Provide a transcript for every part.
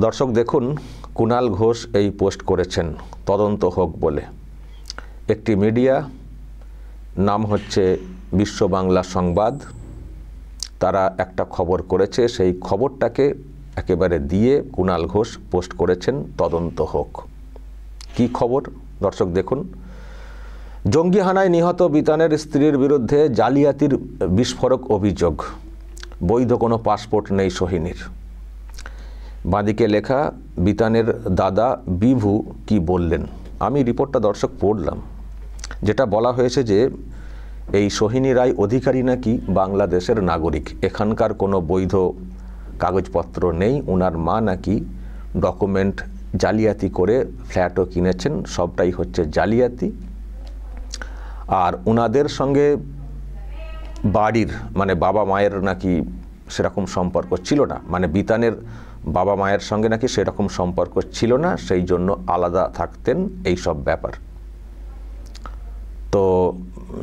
দর্শক দেখুন, কুণাল ঘোষ এই পোস্ট করেছেন তদন্ত হোক বলে। একটি মিডিয়া, নাম হচ্ছে বিশ্ব বাংলা সংবাদ, তারা একটা খবর করেছে। সেই খবরটাকে একেবারে দিয়ে কুণাল ঘোষ পোস্ট করেছেন তদন্ত হোক। কি খবর দর্শক দেখুন। জঙ্গি হানায় নিহত বিতানের স্ত্রীর বিরুদ্ধে জালিয়াতির বিস্ফোরক অভিযোগ, বৈধ কোনো পাসপোর্ট নেই সোহিনীর। বাঁদিকে লেখা বিতানের দাদা বিভু কি বললেন। আমি রিপোর্টটা দর্শক পড়লাম, যেটা বলা হয়েছে যে এই সোহিনী রায় অধিকারী নাকি বাংলাদেশের নাগরিক, এখানকার কোনো বৈধ কাগজপত্র নেই। ওনার মা নাকি ডকুমেন্ট জালিয়াতি করে ফ্ল্যাটও কিনেছেন, সবটাই হচ্ছে জালিয়াতি। আর ওনাদের সঙ্গে বাড়ির মানে বাবা মায়ের নাকি সেরকম সম্পর্ক ছিল না, মানে বিতানের বাবা মায়ের সঙ্গে নাকি সেরকম সম্পর্ক ছিল না, সেই জন্য আলাদা থাকতেন, এই সব ব্যাপার। তো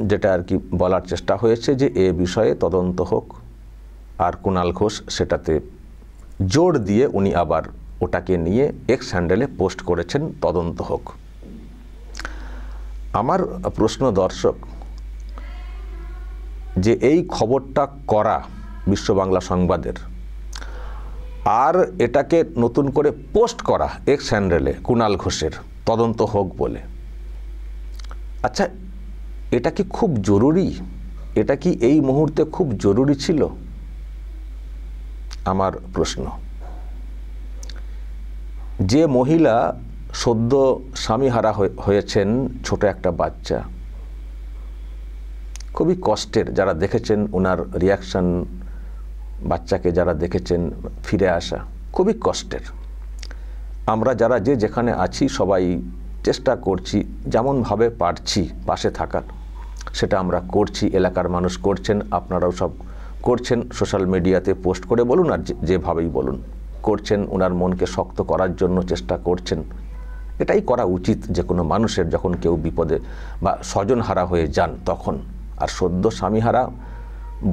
যেটা আর কি বলার চেষ্টা হয়েছে যে এ বিষয়ে তদন্ত হোক, আর কুণাল ঘোষ সেটাতে জোর দিয়ে উনি আবার ওটাকে নিয়ে এক্স হ্যান্ডেলে পোস্ট করেছেন তদন্ত হোক। আমার প্রশ্ন দর্শক, যে এই খবরটা করা বিশ্ব বাংলা সংবাদের, আর এটাকে নতুন করে পোস্ট করা এক্স হ্যান্ডেলে কুণাল ঘোষের তদন্ত হোক বলে, আচ্ছা এটা কি খুব জরুরি? এটা কি এই মুহূর্তে খুব জরুরি ছিল? আমার প্রশ্ন। যে মহিলা সদ্য স্বামীহারা হয়েছেন, ছোট একটা বাচ্চা, খুবই কষ্টের। যারা দেখেছেন ওনার রিয়াকশন, বাচ্চাকে যারা দেখেছেন ফিরে আসা, খুবই কষ্টের। আমরা যারা যে যেখানে আছি সবাই চেষ্টা করছি যেমনভাবে পারছি পাশে থাকার, সেটা আমরা করছি। এলাকার মানুষ করছেন, আপনারাও সব করছেন, সোশ্যাল মিডিয়াতে পোস্ট করে বলুন আর যেভাবেই বলুন করছেন, ওনার মনকে শক্ত করার জন্য চেষ্টা করছেন। এটাই করা উচিত যে কোনো মানুষের, যখন কেউ বিপদে বা স্বজনহারা হয়ে যান তখন। আর সদ্য স্বামীহারা,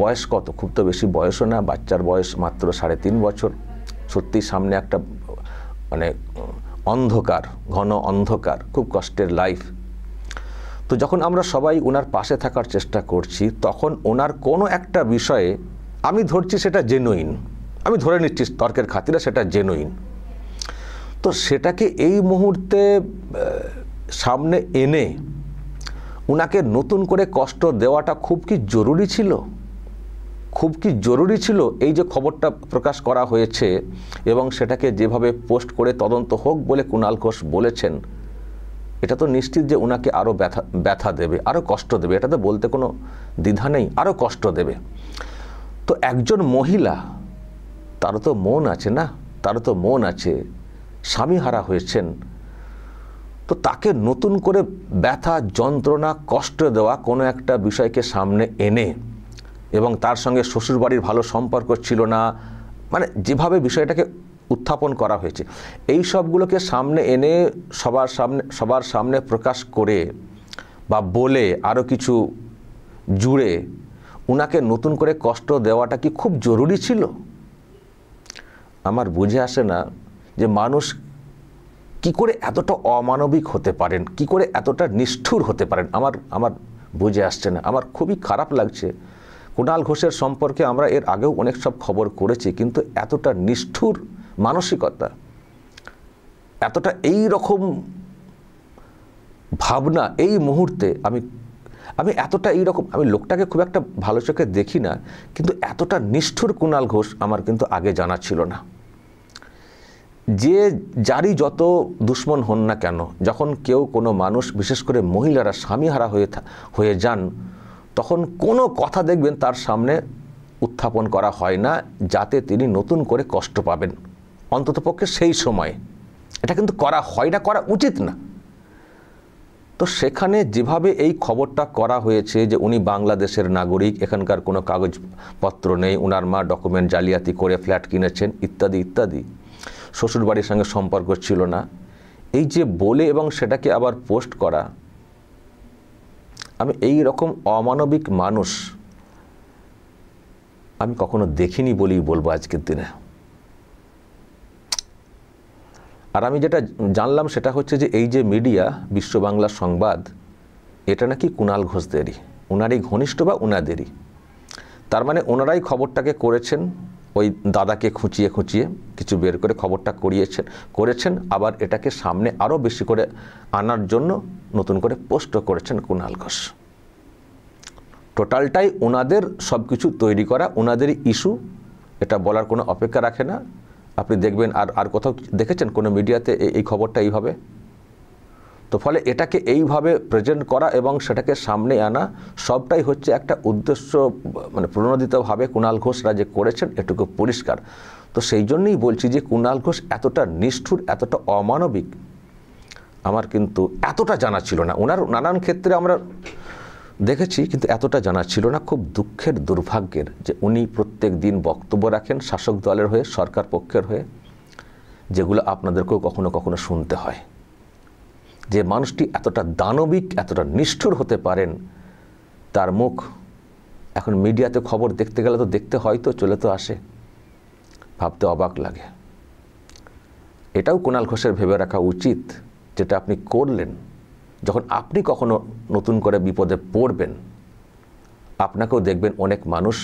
বয়স কত? খুব তো বেশি বয়সও না, বাচ্চার বয়স মাত্র 3.5 বছর। সত্যি সামনে একটা মানে অন্ধকার, ঘন অন্ধকার, খুব কষ্টের লাইফ। তো যখন আমরা সবাই ওনার পাশে থাকার চেষ্টা করছি, তখন ওনার কোনো একটা বিষয়ে আমি ধরছি সেটা জেনুইন, আমি ধরে নিচ্ছি তর্কের খাতিরে সেটা জেনুইন, তো সেটাকে এই মুহূর্তে সামনে এনে ওনাকে নতুন করে কষ্ট দেওয়াটা খুব কি জরুরি ছিল? খুব কি জরুরি ছিল? এই যে খবরটা প্রকাশ করা হয়েছে এবং সেটাকে যেভাবে পোস্ট করে তদন্ত হোক বলে কুণাল ঘোষ বলেছেন, এটা তো নিশ্চিত যে ওনাকে আরও ব্যথা দেবে, আরও কষ্ট দেবে। এটা তো বলতে কোনো দ্বিধা নেই, আরও কষ্ট দেবে। তো একজন মহিলা, তারও তো মন আছে না, তারও তো মন আছে, স্বামীহারা হয়েছেন, তো তাকে নতুন করে ব্যথা, যন্ত্রণা, কষ্ট দেওয়া কোনো একটা বিষয়কে সামনে এনে, এবং তার সঙ্গে শ্বশুরবাড়ির ভালো সম্পর্ক ছিল না, মানে যেভাবে বিষয়টাকে উত্থাপন করা হয়েছে, এই সবগুলোকে সামনে এনে সবার সামনে প্রকাশ করে বা বলে আরও কিছু জুড়ে ওনাকে নতুন করে কষ্ট দেওয়াটা কি খুব জরুরি ছিল? আমার বুঝে আসে না যে মানুষ কি করে এতটা অমানবিক হতে পারেন, কি করে এতটা নিষ্ঠুর হতে পারেন। আমার বুঝে আসছে না। আমার খুবই খারাপ লাগছে। কুণাল ঘোষের সম্পর্কে আমরা এর আগেও অনেক সব খবর করেছি, কিন্তু এতটা নিষ্ঠুর মানসিকতা, এতটা এই রকম ভাবনা এই মুহূর্তে আমি এতটা এইরকম, আমি লোকটাকে খুব একটা ভালো চোখে দেখি না, কিন্তু এতটা নিষ্ঠুর কুণাল ঘোষ আমার কিন্তু আগে জানা ছিল না। যে যারই যত দুশ্মন হন না কেন, যখন কেউ কোনো মানুষ, বিশেষ করে মহিলারা স্বামীহারা হয়ে যান, তখন কোনো কথা দেখবেন তার সামনে উত্থাপন করা হয় না যাতে তিনি নতুন করে কষ্ট পাবেন, অন্ততপক্ষে সেই সময়। এটা কিন্তু করা হয় না, করা উচিত না। তো সেখানে যেভাবে এই খবরটা করা হয়েছে যে উনি বাংলাদেশের নাগরিক, এখানকার কোনো কাগজপত্র নেই, ওনার মা ডকুমেন্ট জালিয়াতি করে ফ্ল্যাট কিনেছেন, ইত্যাদি ইত্যাদি, শ্বশুরবাড়ির সঙ্গে সম্পর্ক ছিল না, এই যে বলে এবং সেটাকে আবার পোস্ট করা, আমি এই রকম অমানবিক মানুষ আমি কখনো দেখিনি বলেই বলবো আজকের দিনে। আর আমি যেটা জানলাম সেটা হচ্ছে যে এই যে মিডিয়া বিশ্ব বাংলা সংবাদ, এটা নাকি কুণাল ঘোষদেরই, ওনারই ঘনিষ্ঠ বা ওনাদেরই। তার মানে ওনারাই খবরটাকে করেছেন, ওই দাদাকে খুঁচিয়ে খুঁচিয়ে কিছু বের করে খবরটা করেছেন, আবার এটাকে সামনে আরও বেশি করে আনার জন্য নতুন করে পোস্টও করেছেন কুণাল ঘোষ। টোটালটাই ওনাদের সব কিছু তৈরি করা, ওনাদেরই ইস্যু, এটা বলার কোনো অপেক্ষা রাখে না। আপনি দেখবেন আর কোথাও দেখেছেন কোনো মিডিয়াতে এই খবরটা এইভাবে? তো ফলে এটাকে এইভাবে প্রেজেন্ট করা এবং সেটাকে সামনে আনা সবটাই হচ্ছে একটা উদ্দেশ্য, মানে প্রণোদিতভাবে কুণাল ঘোষরা যে করেছেন এটুকু পরিষ্কার। তো সেই জন্যই বলছি যে কুণাল ঘোষ এতটা নিষ্ঠুর, এতটা অমানবিক আমার কিন্তু এতটা জানা ছিল না। ওনার নানান ক্ষেত্রে আমরা দেখেছি, কিন্তু এতটা জানা ছিল না। খুব দুঃখের, দুর্ভাগ্যের যে উনি প্রত্যেক দিন বক্তব্য রাখেন শাসক দলের হয়ে, সরকার পক্ষের হয়ে, যেগুলো আপনাদেরকেও কখনো কখনো শুনতে হয়। যে মানুষটি এতটা দানবিক, এতটা নিষ্ঠুর হতে পারেন, তার মুখ এখন মিডিয়াতে খবর দেখতে গেলে তো দেখতে হয়, তো চলে তো আসে, ভাবতে অবাক লাগে। এটাও কুণাল ঘোষের ভেবে রাখা উচিত, যেটা আপনি করলেন, যখন আপনি কখনো নতুন করে বিপদে পড়বেন, আপনাকেও দেখবেন অনেক মানুষ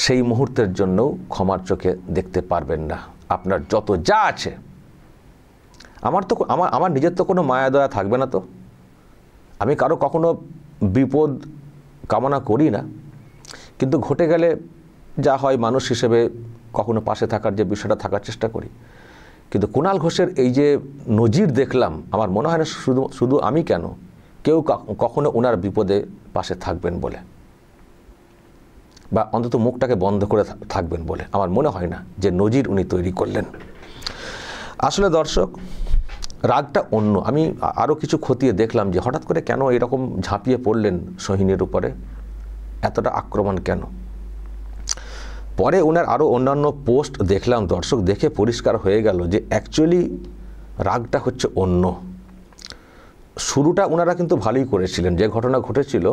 সেই মুহূর্তের জন্যও ক্ষমার চোখে দেখতে পারবেন না। আপনার যত যা আছে, আমার নিজের তো কোনো মায়া দয়া থাকবে না। তো আমি কারো কখনো বিপদ কামনা করি না, কিন্তু ঘটে গেলে যা হয় মানুষ হিসেবে কখনো পাশে থাকার যে বিষয়টা থাকার চেষ্টা করি। কিন্তু কুণাল ঘোষের এই যে নজির দেখলাম, আমার মনে হয় না শুধু আমি কেন, কেউ কখনো ওনার বিপদে পাশে থাকবেন বলে, বা অন্তত মুখটাকে বন্ধ করে থাকবেন বলে আমার মনে হয় না, যে নজির উনি তৈরি করলেন। আসলে দর্শক, রাগটা অন্য। আমি আরও কিছু খতিয়ে দেখলাম যে হঠাৎ করে কেন এরকম ঝাঁপিয়ে পড়লেন সোহিনীর উপরে, এতটা আক্রমণ কেন। পরে ওনার আরও অন্যান্য পোস্ট দেখলাম দর্শক, দেখে পরিষ্কার হয়ে গেল যে অ্যাকচুয়ালি রাগটা হচ্ছে অন্য। শুরুটা ওনারা কিন্তু ভালোই করেছিলেন, যে ঘটনা ঘটেছিল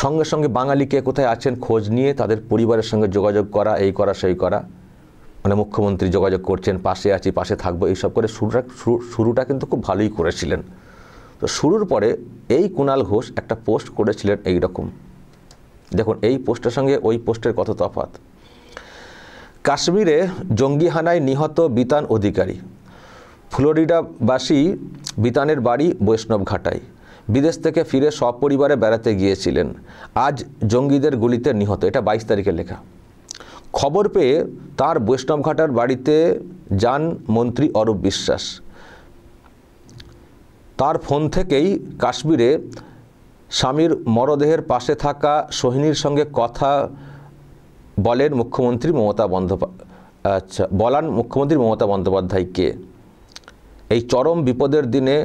সঙ্গে সঙ্গে বাঙালিকে কোথায় আছেন খোঁজ নিয়ে তাদের পরিবারের সঙ্গে যোগাযোগ করা, এই করা সেই করা, মানে মুখ্যমন্ত্রী যোগাযোগ করছেন, পাশে আছি, পাশে থাকবো, এইসব করে শুরুটা কিন্তু খুব ভালোই করেছিলেন। তো শুরুর পরে এই কুণাল ঘোষ একটা পোস্ট করেছিলেন এই রকম, দেখুন এই পোস্টের সঙ্গে ওই পোস্টের কত তফাৎ। কাশ্মীরে জঙ্গি হানায় নিহত বিতান অধিকারী, ফ্লোরিডাবাসী বিতানের বাড়ি বৈষ্ণবঘাটায়, বিদেশ থেকে ফিরে সপরিবারে বেড়াতে গিয়েছিলেন, আজ জঙ্গিদের গুলিতে নিহত। এটা 22 তারিখে লেখা। খবর পেয়ে তার বৈষ্ণবঘাটার বাড়িতে যান মন্ত্রী অরূপ বিশ্বাস। তার ফোন থেকেই কাশ্মীরে স্বামীর মরদেহের পাশে থাকা সোহিনীর সঙ্গে কথা বলেন মুখ্যমন্ত্রী মমতা বন্দ্যোপাধ্যায়কে। এই চরম বিপদের দিনে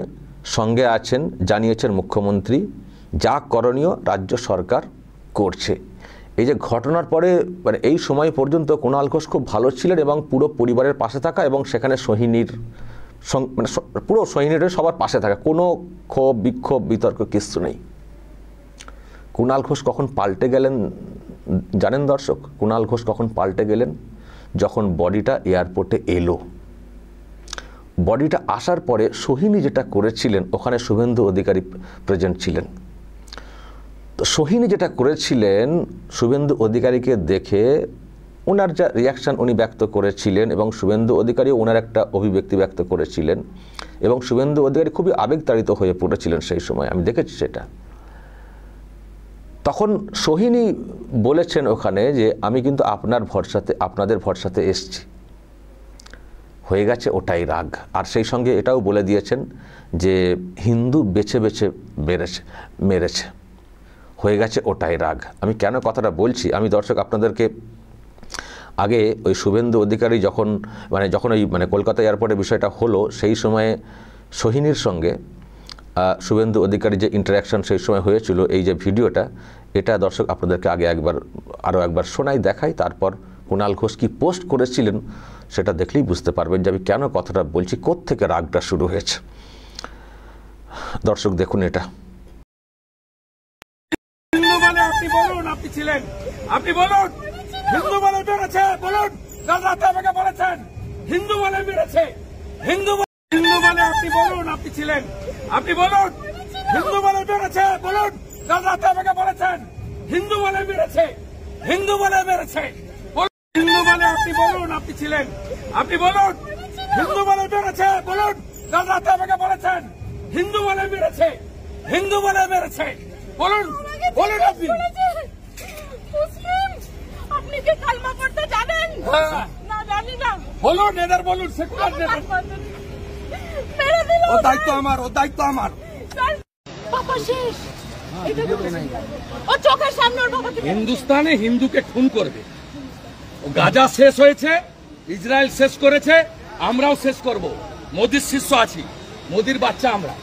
সঙ্গে আছেন জানিয়েছেন মুখ্যমন্ত্রী, যা করণীয় রাজ্য সরকার করছে। এই যে ঘটনার পরে মানে এই সময় পর্যন্ত কুণাল ঘোষ খুব ভালো ছিলেন এবং পুরো পরিবারের পাশে থাকা, এবং সেখানে সোহিনীর মানে পুরো সোহিনীর সবার পাশে থাকা, কোনো ক্ষোভ বিক্ষোভ বিতর্ক কিছু নেই। কুণাল ঘোষ কখন পাল্টে গেলেন জানেন দর্শক? কুণাল ঘোষ কখন পাল্টে গেলেন? যখন বডিটা এয়ারপোর্টে এলো। বডিটা আসার পরে সোহিনী যেটা করেছিলেন, ওখানে শুভেন্দু অধিকারী প্রেজেন্ট ছিলেন। তো সোহিনী যেটা করেছিলেন, শুভেন্দু অধিকারীকে দেখে ওনার যা রিয়াকশান উনি ব্যক্ত করেছিলেন, এবং শুভেন্দু অধিকারী ওনার একটা অভিব্যক্তি ব্যক্ত করেছিলেন, এবং শুভেন্দু অধিকারী খুবই আবেগতাড়িত হয়ে পড়েছিলেন সেই সময়, আমি দেখেছি সেটা। তখন সোহিনী বলেছেন ওখানে যে আমি কিন্তু আপনাদের ভরসাতে এসছি, হয়ে গেছে ওটাই রাগ। আর সেই সঙ্গে এটাও বলে দিয়েছেন যে হিন্দু বেছে বেছে মেরেছে, হয়ে গেছে ওটাই রাগ। আমি কেন কথাটা বলছি, আমি দর্শক আপনাদেরকে আগে ওই শুভেন্দু অধিকারী যখন ওই কলকাতা এয়ারপোর্টে বিষয়টা হলো, সেই সময়ে সোহিনীর সঙ্গে শুভেন্দু অধিকারী যে ইন্টারাকশন সেই সময় হয়েছিল, এই যে ভিডিওটা, এটা দর্শক আপনাদেরকে আগে আরও একবার শোনাই, দেখাই, তারপর কুণাল ঘোষ কি পোস্ট করেছিলেন সেটা দেখলেই বুঝতে পারবেন যে আমি কেন কথাটা বলছি, কোত্থেকে রাগটা শুরু হয়েছে। দর্শক দেখুন এটা। হিন্দু মানে আপনি বলুন, আপনি ছিলেন, আপনি বলুন হিন্দু মানে বেড়েছে, বলুন কাল রাতে আমাকে বলেছেন হিন্দু বলে মেরেছে, হিন্দু বলে আপনি বলুন, আপনি ছিলেন, আপনি বলুন হিন্দু বলে মেরেছে, বলুন কাল রাতে আমাকে বলেছেন হিন্দু বলে মেরেছে, হিন্দু বলে মেরেছে, হিন্দু বলে আপনি বলুন, আপনি ছিলেন, আপনি বলুন হিন্দু বলে মেরেছে, বলুন কাল রাতে আমাকে বলেছেন হিন্দু বলে মেরেছে, হিন্দু বলে মেরেছে, বলুন বলুন আপনি মুসলিম, আপনি কি কালমা পড়তে জানেন? না জানি না। বলুন, এদের বলুন, সেকুলার নেতার। মেরে দিল। ও দায়িত্ব আমার, ও দায়িত্ব আমার। স্যার, বাবা শেষ। ও চোখের সামনে ওর বাবাকে হিন্দুস্তানে হিন্দুকে খুন করবে। ও গাজা শেষ হয়েছে, ইসরায়েল শেষ করেছে, আমরাও শেষ করব। মোদির শিষ্য আছি, মোদির বাচ্চা আমরা।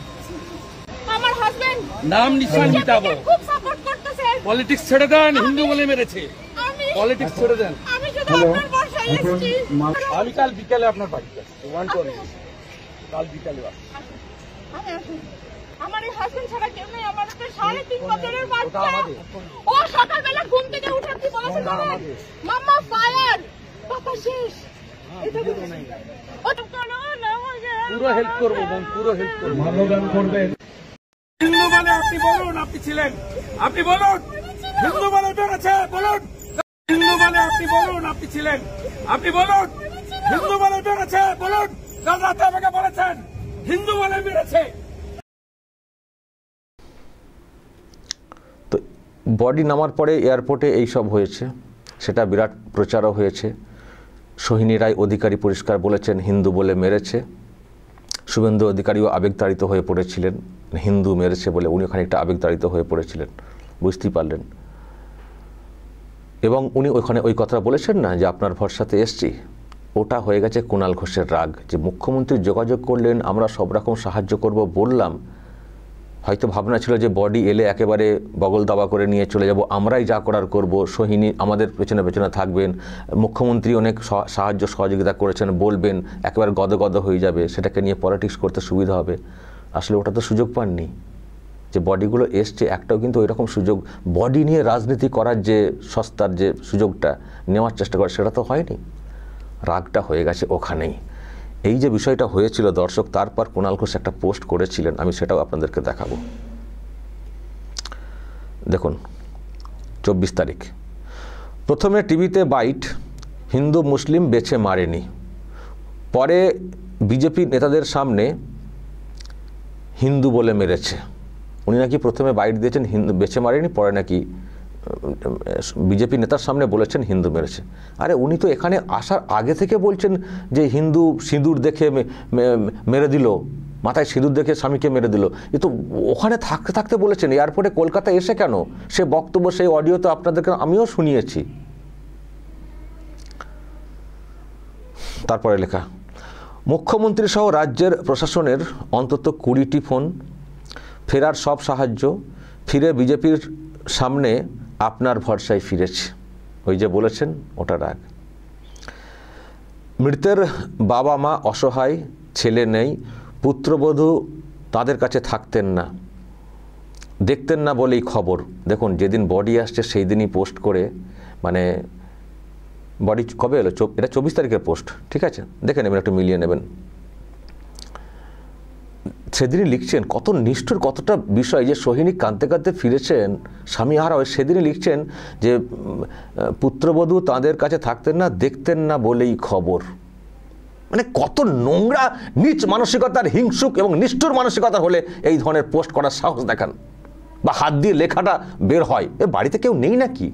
আমার হাজবেন্ড নাম নিশান মিটাবো। খুব সাপোর্ট করতেছে। পলিটিক্স ছেড়ে দেন, হিন্দু বলে মেরেছে। আমি পলিটিক্স ছেড়ে দেন। আমি শুধু আপনার বর্ষায় এসেছি। আমি কাল বিকালে আপনার বাড়িতে আসবো। কাল বিকালে আসবো। আমার এই হাজবেন্ড ছাড়া কেউ নেই। আমার একটা 3.5 বছরের বাচ্চা। ও সকালবেলা ঘুম থেকে উঠে কি বলেছে জানেন? মাম্মা ফায়ার, বাবা শেষ। এটা বলে নাই। ও তো কোনো না হবে। পুরো হেল্প করবো, পুরো হেল্প করবো। মানবদান করবেন। হিন্দু বলে আপনি বলুন, আপনি ছিলেন, আপনি বলুন হিন্দু বলে মেরেছে, বলুন হিন্দু বলে আপনি বলুন, আপনি ছিলেন, আপনি বলুন হিন্দু বলে মেরেছে, বলুন কাল রাতে আমাকে বলেছেন হিন্দু বলে মেরেছে। তো বডি নামার পরে এয়ারপোর্টে এই সব হয়েছে, সেটা বিরাট প্রচারও হয়েছে। সোহিনী রায় অধিকারী পরিষ্কার বলেছেন হিন্দু বলে মেরেছে। শুভেন্দু অধিকারীও আবেগতাড়িত হয়ে পড়েছিলেন, হিন্দু মেরেছে বলে উনি খানিকটা আবেগতাড়িত হয়ে পড়েছিলেন, বুঝতেই পারলেন। এবং উনি ওইখানে ওই কথা বলেছেন না যে আপনার ভরসাতে এসছি, ওটা হয়ে গেছে কুণাল ঘোষের রাগ। যে মুখ্যমন্ত্রী যোগাযোগ করলেন, আমরা সব রকম সাহায্য করব বললাম, হয়তো ভাবনা ছিল যে বডি এলে একেবারে বগল দাবা করে নিয়ে চলে যাব, আমরাই যা করার করব, সোহিনী আমাদের পেছনে পেছনে থাকবেন, মুখ্যমন্ত্রী অনেক সাহায্য সহযোগিতা করেছেন বলবেন, একেবারে গদগদ হয়ে যাবে, সেটাকে নিয়ে পলিটিক্স করতে সুবিধা হবে। আসলে ওটা তো সুযোগ পাননি। যে বডিগুলো এসছে, একটাও কিন্তু ওইরকম সুযোগ বডি নিয়ে রাজনীতি করার যে সস্তার যে সুযোগটা নেওয়ার চেষ্টা করে সেটা তো হয়নি। রাগটা হয়ে গেছে ওখানেই। এই যে বিষয়টা হয়েছিল দর্শক, তারপর কুণাল ঘোষ একটা পোস্ট করেছিলেন, আমি সেটাও আপনাদেরকে দেখাবো। দেখুন 24 তারিখ, প্রথমে টিভিতে বাইট, হিন্দু মুসলিম বেছে মারেনি, পরে বিজেপি নেতাদের সামনে হিন্দু বলে মেরেছে। উনি নাকি প্রথমে বাইট দিয়েছেন হিন্দু বেছে মারেনি, পরে নাকি বিজেপি নেতার সামনে বলেছেন হিন্দু মেরেছে। আরে উনি তো এখানে আসার আগে থেকে বলছেন যে হিন্দু সিঁদুর দেখে মেরে দিল, মাথায় সিঁদুর দেখে স্বামীকে মেরে দিল। এ তো ওখানে থাকতে থাকতে বলেছেন, এয়ারপোর্টে কলকাতা এসে কেন? সে বক্তব্য, সেই অডিও তো আপনাদেরকে আমিও শুনিয়েছি। তারপরে লেখা, মুখ্যমন্ত্রী সহ রাজ্যের প্রশাসনের অন্তত 20টি ফোন, ফেরার সব সাহায্য, ফিরে বিজেপির সামনে আপনার ভরসায় ফিরেছে। ওই যে বলেছেন ওটা রাগ। মৃতের বাবা মা অসহায়, ছেলে নেই, পুত্রবধূ তাদের কাছে থাকতেন না, দেখতেন না বলেই খবর। দেখুন যেদিন বডি আসছে সেই দিনই পোস্ট করে, মানে বডি কবে এলো, এটা 24 তারিখের পোস্ট, ঠিক আছে, দেখে নেবেন, একটু মিলিয়ে নেবেন। সেদিনই লিখছেন কত নিষ্ঠুর, কতটা বিষয়, যে সোহিনী কাঁদতে কাঁদতে ফিরেছেন, স্বামী হারা হয়ে, সেদিনই লিখছেন যে পুত্রবধূ তাদের কাছে থাকতেন না, দেখতেন না বলেই খবর। মানে কত নোংরা নীচ মানসিকতার, হিংসুক এবং নিষ্ঠুর মানসিকতা হলে এই ধরনের পোস্ট করার সাহস দেখান, বা হাত দিয়ে লেখাটা বের হয়। এর বাড়িতে কেউ নেই নাকি?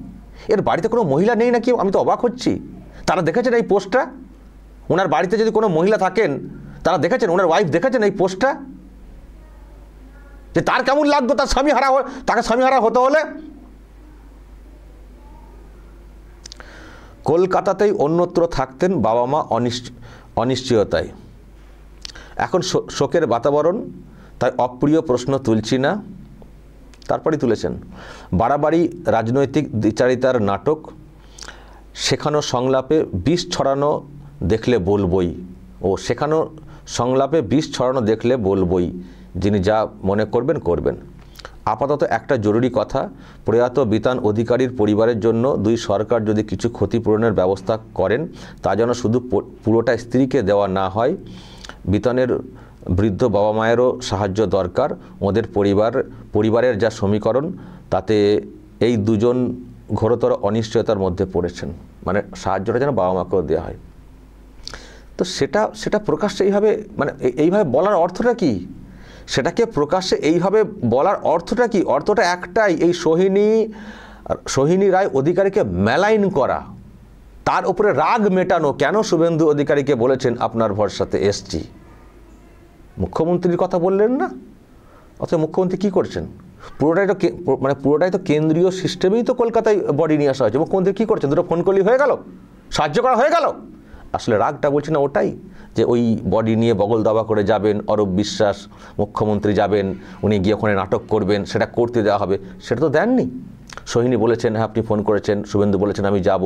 এর বাড়িতে কোনো মহিলা নেই নাকি? আমি তো অবাক হচ্ছি। তারা দেখেছেন এই পোস্টটা? ওনার বাড়িতে যদি কোনো মহিলা থাকেন, তারা দেখেছেন, ওনার ওয়াইফ দেখেছেন এই পোস্টটা? যে তার কেমন লাগতো তার স্বামী হারা, তাকে স্বামী হারা হতে হলে? কলকাতাতেই অন্যত্র থাকতেন বাবা মা অনিশ্চয়তায়। এখন শোকের বাতাবরণ, তাই অপ্রিয় প্রশ্ন তুলছি না। তারপরেই তুলেছেন, বাড়াবাড়ি রাজনৈতিক দ্বিচারিতার নাটক, শেখানো সংলাপে বিষ ছড়ানো দেখলে বলবই। ও শেখানো সংলাপে বিষ ছড়ানো দেখলে বলবই, যিনি যা মনে করবেন করবেন। আপাতত একটা জরুরি কথা, প্রয়াত বিতান অধিকারীর পরিবারের জন্য দুই সরকার যদি কিছু ক্ষতিপূরণের ব্যবস্থা করেন, তা যেন শুধু পুরোটা স্ত্রীকে দেওয়া না হয়। বিতানের বৃদ্ধ বাবা মায়েরও সাহায্য দরকার। ওদের পরিবারের যা সমীকরণ, তাতে এই দুজন ঘোরতর অনিশ্চয়তার মধ্যে পড়েছেন। মানে সাহায্যটা যেন বাবা মাকেও দেওয়া হয়। তো সেটা প্রকাশ্যে এইভাবে বলার অর্থটা কি? সেটাকে প্রকাশ্যে এইভাবে বলার অর্থটা কি? অর্থটা একটাই, এই সোহিনী রায় অধিকারীকে মেলাইন করা, তার উপরে রাগ মেটানো। কেন শুভেন্দু অধিকারীকে বলেছেন আপনার ভরসাতে এসছি? মুখ্যমন্ত্রীর কথা বললেন না, অথচ মুখ্যমন্ত্রী কী করছেন? পুরোটাই তো কেন্দ্রীয় সিস্টেমেই তো কলকাতায় বডি নিয়ে আসা হয়েছে। মুখ্যমন্ত্রী কী করছেন? দুটো ফোন করলেই হয়ে গেল, সাহায্য করা হয়ে গেল। আসলে রাগটা বলছি না ওটাই, যে ওই বডি নিয়ে বগল দাবা করে যাবেন, অরূপ বিশ্বাস মুখ্যমন্ত্রী যাবেন, উনি গিয়ে ওখানে নাটক করবেন, সেটা করতে দেওয়া হবে, সেটা তো দেননি। সোহিনী বলেছেন হ্যাঁ আপনি ফোন করেছেন, শুভেন্দু বলেছেন আমি যাব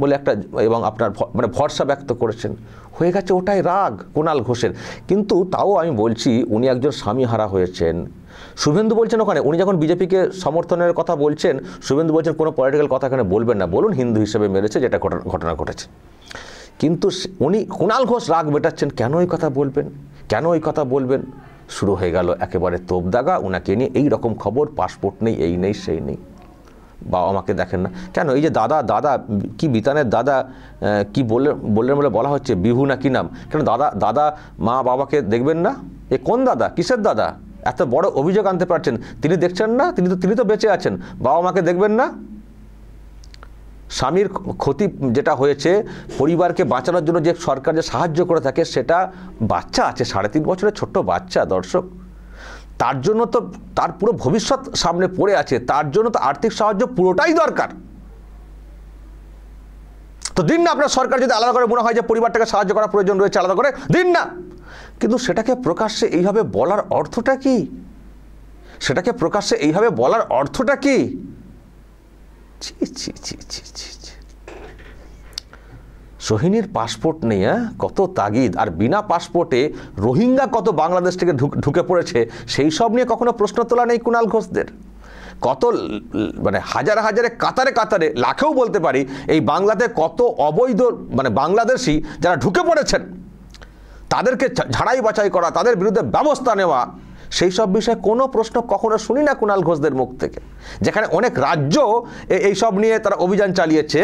বলে একটা, এবং আপনার ভরসা ব্যক্ত করেছেন, হয়ে গেছে। ওটাই রাগ কুণাল ঘোষের। কিন্তু তাও আমি বলছি উনি একজন স্বামীহারা হয়েছেন। শুভেন্দু বলছেন ওখানে, উনি যখন বিজেপিকে সমর্থনের কথা বলছেন, শুভেন্দু বলছেন কোনো পলিটিক্যাল কথা এখানে বলবেন না, বলুন হিন্দু হিসেবে মেরেছে, যেটা ঘটনা ঘটেছে। কিন্তু উনি কুণাল ঘোষ রাগ মেটাচ্ছেন, কেন এই কথা বলবেন, কেন এই কথা বলবেন? শুরু হয়ে গেল একেবারে তোপদাগা উনাকে নিয়ে। এই রকম খবর, পাসপোর্ট নেই, এই নেই সেই নেই, বাবা আমাকে দেখেন না কেন? এই যে দাদা কি বিতানের দাদা কি বললেন বলে বলা হচ্ছে, বিহু না কি নাম, কেন দাদা মা বাবাকে দেখবেন না? এ কোন দাদা, কিসের দাদা? এত বড় অভিযোগ আনতে পারছেন, তিনি দেখছেন না? তিনি তো বেঁচে আছেন, বাবা মাকে দেখবেন না? স্বামীর ক্ষতি যেটা হয়েছে, পরিবারকে বাঁচানোর জন্য যে সরকার যে সাহায্য করে থাকে, সেটা বাচ্চা আছে 3.5 বছরের ছোট্ট বাচ্চা, দর্শক, তার জন্য তো তার পুরো ভবিষ্যৎ সামনে পড়ে আছে, তার জন্য তো আর্থিক সাহায্য পুরোটাই দরকার। তো দিন না আপনার সরকার, যদি আলাদা করে মনে হয় যে পরিবারটাকে সাহায্য করার প্রয়োজন রয়েছে, আলাদা করে দিন না। কিন্তু সেটাকে প্রকাশ্যে এইভাবে বলার অর্থটা কি? সেটাকে প্রকাশ্যে এইভাবে বলার অর্থটা কি? ছি ছি ছি ছি ছি ছি। সোহিনীর পাসপোর্ট নেই, কত তাগিদ, আর বিনা পাসপোর্টে রোহিঙ্গা কত বাংলাদেশ থেকে ঢুকে পড়েছে, সেই সব নিয়ে কখনো প্রশ্ন তোলা নেই কুণাল ঘোষদের। কত হাজারে হাজারে কাতারে লাখেও বলতে পারি, এই বাংলাতে কত অবৈধ বাংলাদেশি যারা ঢুকে পড়েছেন, তাদেরকে ঝাড়াই বাছাই করা, তাদের বিরুদ্ধে ব্যবস্থা নেওয়া, সেই সব বিষয়ে কোনো প্রশ্ন কখনো শুনি না কুণাল ঘোষদের মুখ থেকে। যেখানে অনেক রাজ্য এই সব নিয়ে তারা অভিযান চালিয়েছে,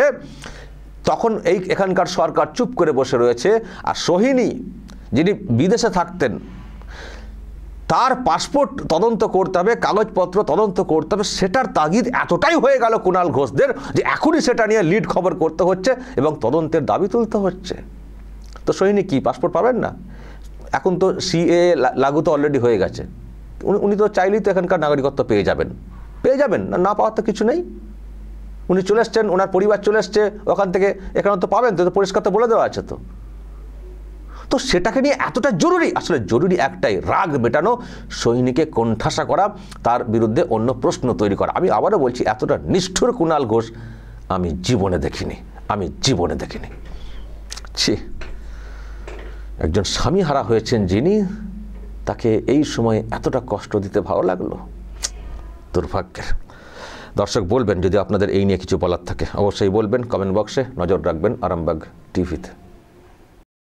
তখন এখানকার সরকার চুপ করে বসে রয়েছে। আর সোহিনী যিনি বিদেশে থাকতেন, তার পাসপোর্ট তদন্ত করতে হবে, কাগজপত্র তদন্ত করতে হবে, সেটার তাগিদ এতটাই হয়ে গেল কুণাল ঘোষদের যে এখনই সেটা নিয়ে লিড খবর করতে হচ্ছে এবং তদন্তের দাবি তুলতে হচ্ছে। তো সোহিনী কি পাসপোর্ট পাবেন না? এখন তো সিএ লাগু তো অলরেডি হয়ে গেছে, উনি তো চাইলেই তো এখানকার নাগরিকত্ব পেয়ে যাবেন, না পাওয়ার তো কিছু নেই। উনি চলে এসছেন, ওনার পরিবার চলে এসছে ওখান থেকে, এখানে তো পাবেন, তো পরিষ্কার তো বলে দেওয়া আছে। তো সেটাকে নিয়ে এতটা জরুরি, আসলে জরুরি একটাই, রাগ মেটানো, সৈনিকে কোণঠাসা করা, তার বিরুদ্ধে অন্য প্রশ্ন তৈরি করা। আমি আবারও বলছি, এতটা নিষ্ঠুর কুণাল ঘোষ আমি জীবনে দেখিনি। ছি, একজন স্বামীহারা হয়েছেন যিনি, তাকে এই সময় এতটা কষ্ট দিতে ভালো লাগলো, দুর্ভাগ্যের। দর্শক বলবেন যদি আপনাদের এই নিয়ে কিছু বলার থাকে, অবশ্যই বলবেন কমেন্ট বক্সে। নজর রাখবেন আরামবাগ টিভিতে।